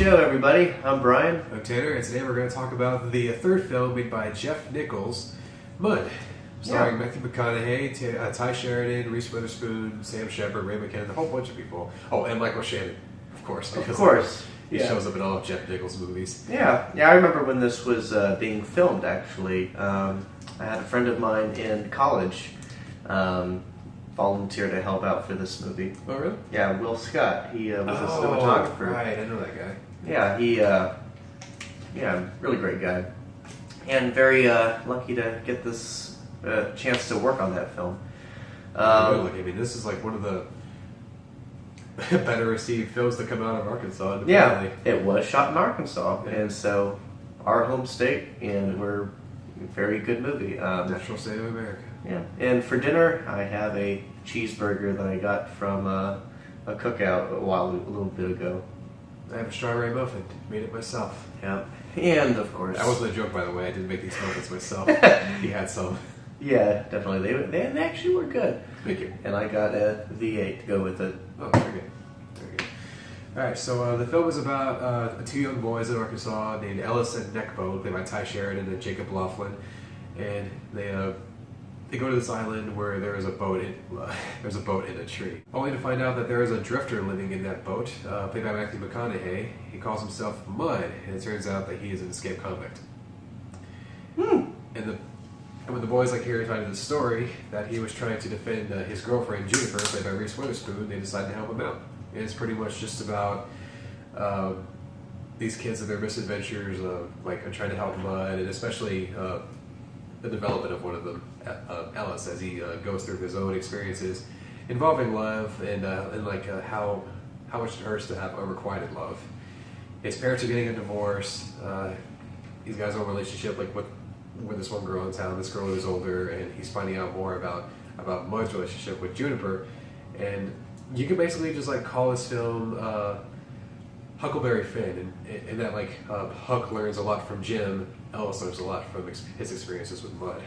show, everybody. I'm Brian. I'm Tanner, and today we're going to talk about the third film made by Jeff Nichols, Mud, starring Matthew McConaughey, Ty Sheridan, Reese Witherspoon, Sam Shepard, Ray McKinnon, a whole bunch of people. Oh, and Michael Shannon, of course. Of course. He shows up in all of Jeff Nichols' movies. Yeah, I remember when this was being filmed, actually. I had a friend of mine in college volunteer to help out for this movie. Oh, really? Yeah, Will Scott. He was a cinematographer. Right, I know that guy. Yeah, really great guy. And very lucky to get this chance to work on that film. I mean, this is like one of the better received films that come out of Arkansas. Yeah, it was shot in Arkansas, and so our home state, and we're a very good movie. Natural state of America. Yeah, and for dinner, I have a cheeseburger that I got from a cookout a little bit ago. I have a strawberry muffin. Made it myself. Yeah, and of course, That wasn't a joke, by the way. I didn't make these muffins myself. He had some. Yeah, definitely. They actually were good. Thank you. And I got a V8 to go with it. Oh, very good. Very good. All right, so the film is about two young boys in Arkansas named Ellis and Neckbone, played by Ty Sheridan and Jacob Laughlin, and they go to this island where there is a boat in a tree. Only to find out that there is a drifter living in that boat, played by Matthew McConaughey. He calls himself Mud, and it turns out that he is an escaped convict. And when the boys hear the story that he was trying to defend his girlfriend Juniper, played by Reese Witherspoon, they decide to help him out. And it's pretty much just about these kids and their misadventures, trying to help Mud, and especially the development of one of them, Ellis, as he goes through his own experiences involving love and how much it hurts to have unrequited love. His parents are getting a divorce. He's got his own relationship with this one girl in town. This girl is older, and he's finding out more about Mud's relationship with Juniper. And you can basically just call this film Huckleberry Finn, and that Huck learns a lot from Jim. Ellis learns a lot from his experiences with Mud.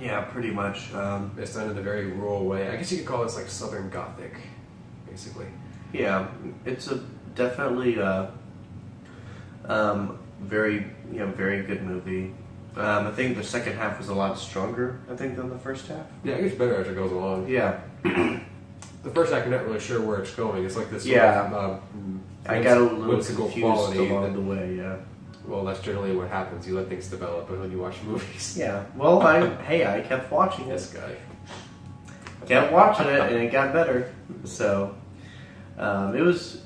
Yeah, pretty much. It's done in a very rural way. I guess you could call this Southern Gothic, basically. Yeah, it's definitely very good movie. I think the second half was a lot stronger, than the first half. Yeah, it gets better as it goes along. Yeah. The first half, you're not really sure where it's going. It's like this I got a little whimsical confused quality along the way, yeah. Well, that's generally what happens. You let things develop when you watch movies. Yeah, well, I kept watching This it. guy. Kept watching it, and it got better. So, it was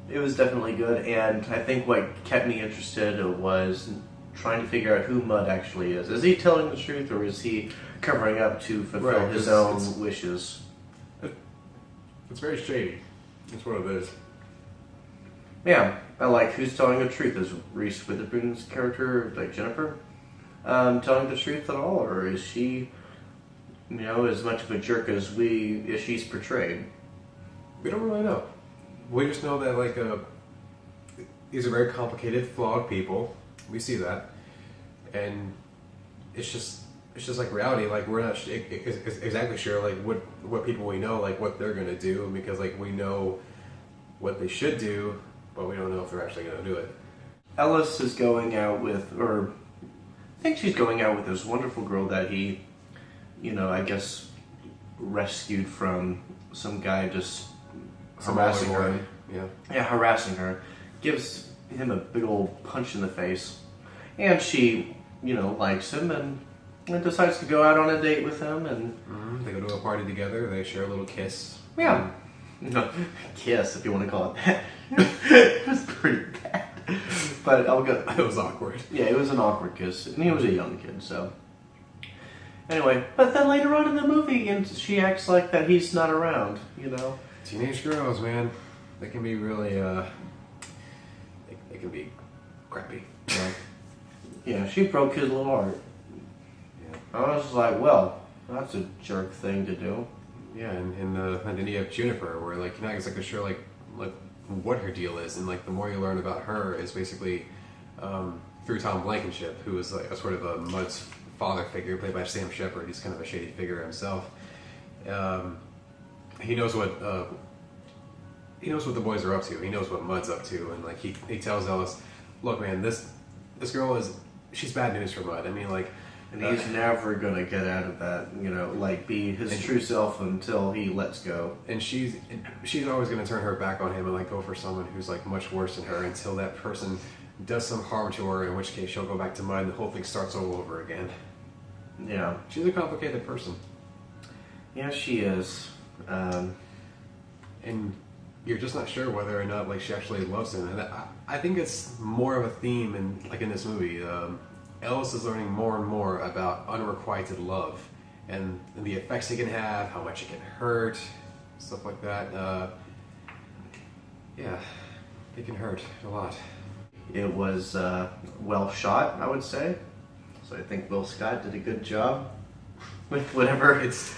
definitely good, and I think what kept me interested was trying to figure out who Mud actually is. Is he telling the truth, or is he covering up to fulfill his own wishes? It's very shady. That's what it is. Yeah, I like who's telling the truth. Is Reese Witherspoon's character, Jennifer, telling the truth at all, or is she, as much of a jerk as she's portrayed? We don't really know. We just know that these are very complicated, flawed people. We see that, and it's just reality. We're not exactly sure what people we know what they're gonna do, because we know what they should do, but we don't know if they're actually gonna do it. Ellis is going out with, or I think she's going out with this wonderful girl that he, I guess, rescued from some guy just harassing her. Yeah, harassing her. Gives him a big old punch in the face. And she, likes him and decides to go out on a date with him. And they go to a party together. They share a little kiss. Yeah. No, kiss, if you want to call it that. It was pretty bad. But I'll go. It was awkward. Yeah, it was an awkward kiss. And he was a young kid, so. Anyway, but then later on in the movie, and she acts like that he's not around, Teenage girls, man. They can be really, they can be crappy. Yeah, she broke his little heart. Yeah. I was like, well, that's a jerk thing to do. Yeah, and then you have Juniper, where you're not exactly sure what her deal is, and the more you learn about her is basically through Tom Blankenship, who is a sort of a Mud's father figure, played by Sam Shepard. He's kind of a shady figure himself. He knows what he knows what the boys are up to. He knows what Mud's up to, and like he tells Ellis, "Look, man, this girl she's bad news for Mud. I mean, like." And he's never gonna get out of that, like be his true self until he lets go. And she's always gonna turn her back on him and like go for someone who's like much worse than her until that person does some harm to her. In which case she'll go back to Mud and the whole thing starts all over again. Yeah, she's a complicated person. Yeah, she is. And you're just not sure whether or not like she actually loves him. And I think it's more of a theme in this movie. Ellis is learning more and more about unrequited love and the effects it can have, how much it can hurt, stuff like that. Yeah, it can hurt a lot. It was well shot, I would say. So I think Will Scott did a good job with whatever It's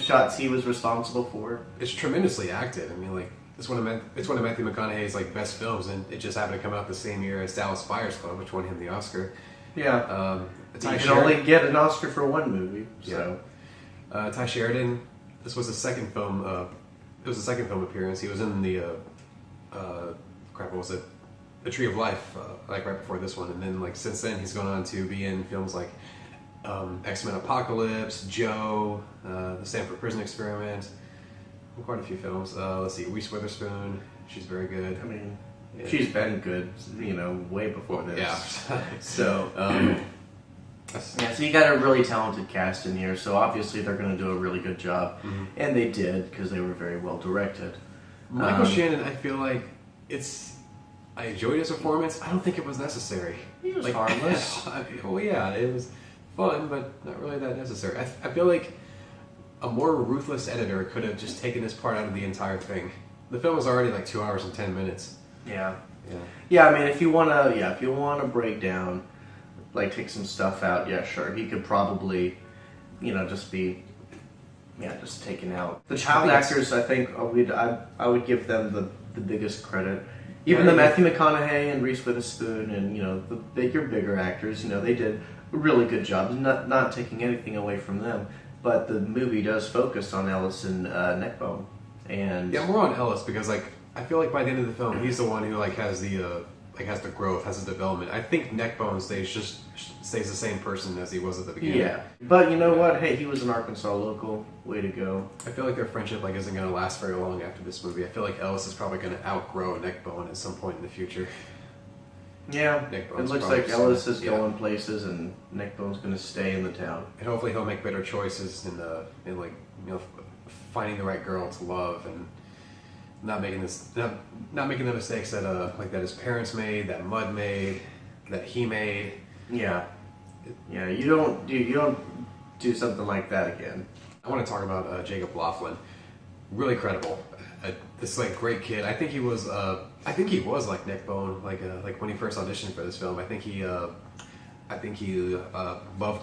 shots he was responsible for. It's tremendously acted. I mean, like it's one of Matthew McConaughey's like best films, and it just happened to come out the same year as Dallas Buyers Club, which won him the Oscar. Yeah, you Ty can only get an Oscar for one movie. So, Ty Sheridan. This was his second film. It was a second film appearance. He was in the what was it? The Tree of Life, like right before this one, and then like since then he's gone on to be in films like X-Men Apocalypse, Joe, The Stanford Prison Experiment, quite a few films. Let's see, Reese Witherspoon. She's very good. I mean. Yeah. She's been good, way before this. Yeah. So, so you got a really talented cast in here. So obviously they're going to do a really good job, and they did because they were very well directed. Michael Shannon, I feel like I enjoyed his performance. I don't think it was necessary. He was harmless. Well, yeah, it was fun, but not really that necessary. I feel like a more ruthless editor could have just taken this part out of the entire thing. The film was already like 2 hours and 10 minutes. Yeah. I mean, if you wanna break down, like take some stuff out, yeah, sure. He could probably, just be, just taken out. The child actors, I think, I would give them the biggest credit. Even the Matthew McConaughey and Reese Witherspoon and the bigger actors, they did a really good job. Not taking anything away from them, but the movie does focus on Ellis and Neckbone, and more on Ellis because like. I feel like by the end of the film, he's the one who has the growth, has the development. I think Neckbone stays the same person as he was at the beginning. Yeah, but you know what? Hey, he was an Arkansas local. Way to go! I feel like their friendship isn't going to last very long after this movie. I feel like Ellis is probably going to outgrow Neckbone at some point in the future. Yeah, Neckbone's it looks like Ellis is going places, and Neckbone's going to stay in the town. And hopefully, he'll make better choices in finding the right girl to love and. Not making the mistakes that his parents made, that Mud made, that he made. Yeah. You don't do something like that again. I want to talk about Jacob Laughlin. Really credible. This great kid. I think he was like Neckbone. Like when he first auditioned for this film. I think he loved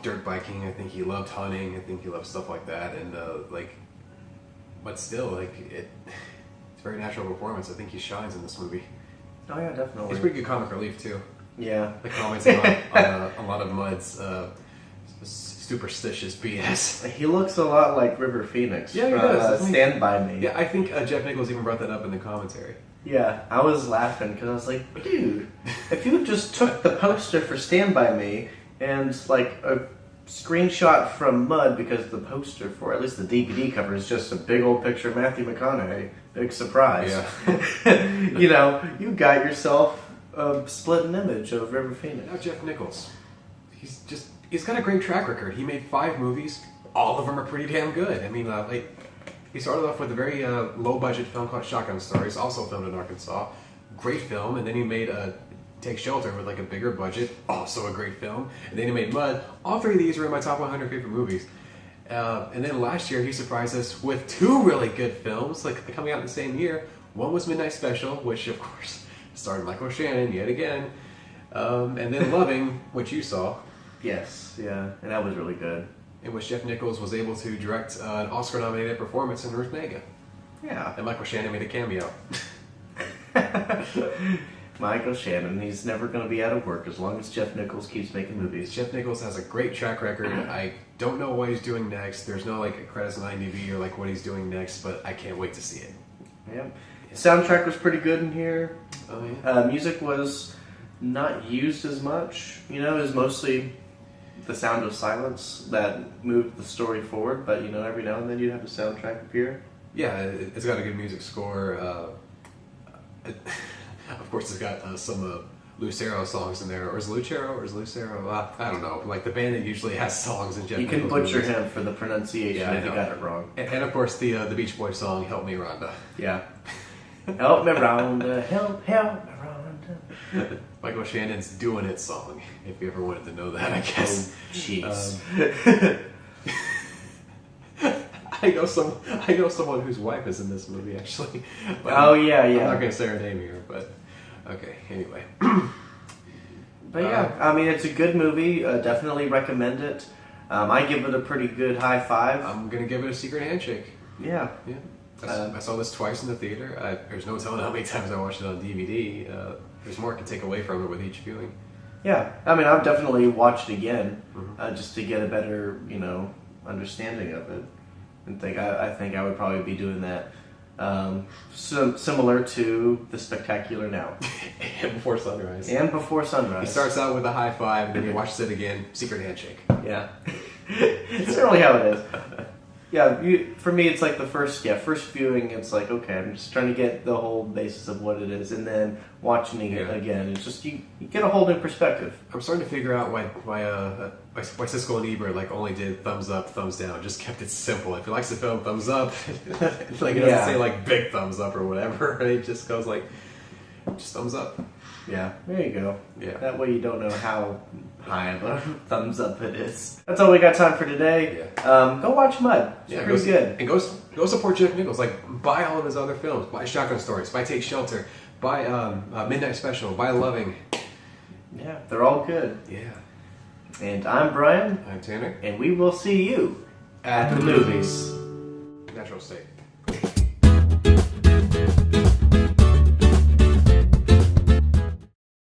dirt biking. I think he loved hunting. I think he loved stuff like that. And but still it. Very natural performance. I think he shines in this movie. Oh yeah, definitely. He's pretty good comic relief too. Yeah. The comments on a lot of Mud's superstitious BS. He looks a lot like River Phoenix. Yeah, he does. Stand By Me. Yeah, I think Jeff Nichols even brought that up in the commentary. Yeah, I was laughing because I was like, dude, if you just took the poster for Stand By Me and like a screenshot from Mud, because the poster for at least the DVD cover is just a big old picture of Matthew McConaughey. Big surprise. Yeah. You got yourself a split image of River Phoenix. Now Jeff Nichols. He's got a great track record. He made 5 movies. All of them are pretty damn good. I mean, he started off with a very low budget film called Shotgun Stories, also filmed in Arkansas. Great film, and then he made Take Shelter with like a bigger budget, also a great film. And then he made Mud. All 3 of these are in my top 100 favorite movies. And then last year he surprised us with 2 really good films, coming out in the same year. One was Midnight Special, which of course starred Michael Shannon yet again, and then Loving, which you saw. Yes, yeah, and that was really good. In which Jeff Nichols was able to direct an Oscar-nominated performance in Ruth Negga. Yeah. And Michael Shannon made a cameo. Michael Shannon, he's never going to be out of work as long as Jeff Nichols keeps making movies. Jeff Nichols has a great track record. I don't know what he's doing next. There's no credits on IMDb or what he's doing next, but I can't wait to see it. Yep. Soundtrack was pretty good in here. Oh yeah. Music was not used as much. You know, it was mostly the sound of silence that moved the story forward. But you know, every now and then you'd have the soundtrack appear. Yeah, it's got a good music score. Of course, it's got some Lucero songs in there, or is Lucero, or is Lucero? I don't know. Like the band that usually has songs in Jeff You can Nichols butcher movies. him for the pronunciation Yeah, I if you know. got it wrong. And of course, the Beach Boys song "Help Me, Rhonda." Yeah. Help me, Rhonda. Help me, Rhonda. Michael Shannon's "Doing It" song. If you ever wanted to know that, I guess. Oh, jeez. I know someone whose wife is in this movie actually. But Oh, yeah, I'm yeah. not going to say her name here, but okay. Anyway, But yeah, I mean, it's a good movie. Definitely recommend it. I give it a pretty good high five. I'm going to give it a secret handshake. Yeah. Yeah, I saw this twice in the theater. There's no telling how many times I watched it on DVD. There's more I can take away from it with each viewing. Yeah. I mean, I've definitely watched again Mhm. just to get a better, understanding of it. And I think I would probably be doing that. Similar to The Spectacular Now. And Before Sunrise. And Before Sunrise. He starts out with a high five, and then he watches it again. Secret handshake. Yeah. It's really how it is. Yeah, for me, it's like the first viewing, it's like, okay, I'm just trying to get the whole basis of what it is, and then watching it Yeah. again, it's just, you get a whole new perspective. I'm starting to figure out why Siskel and Ebert like only did thumbs up, thumbs down. Just kept it simple. If he likes the film, thumbs up. Like it doesn't Yeah. say like big thumbs up or whatever. It just goes like just thumbs up. Yeah, there you go. Yeah. That way you don't know how high of a thumbs up it is. That's all we got time for today. Go watch Mud. It's pretty good. And go support Jeff Nichols. Like buy all of his other films. Buy Shotgun Stories. Buy Take Shelter. Buy Midnight Special. Buy Loving. Yeah, they're all good. Yeah. And I'm Brian, I'm Tanner. and we will see you at the movies. Natural State.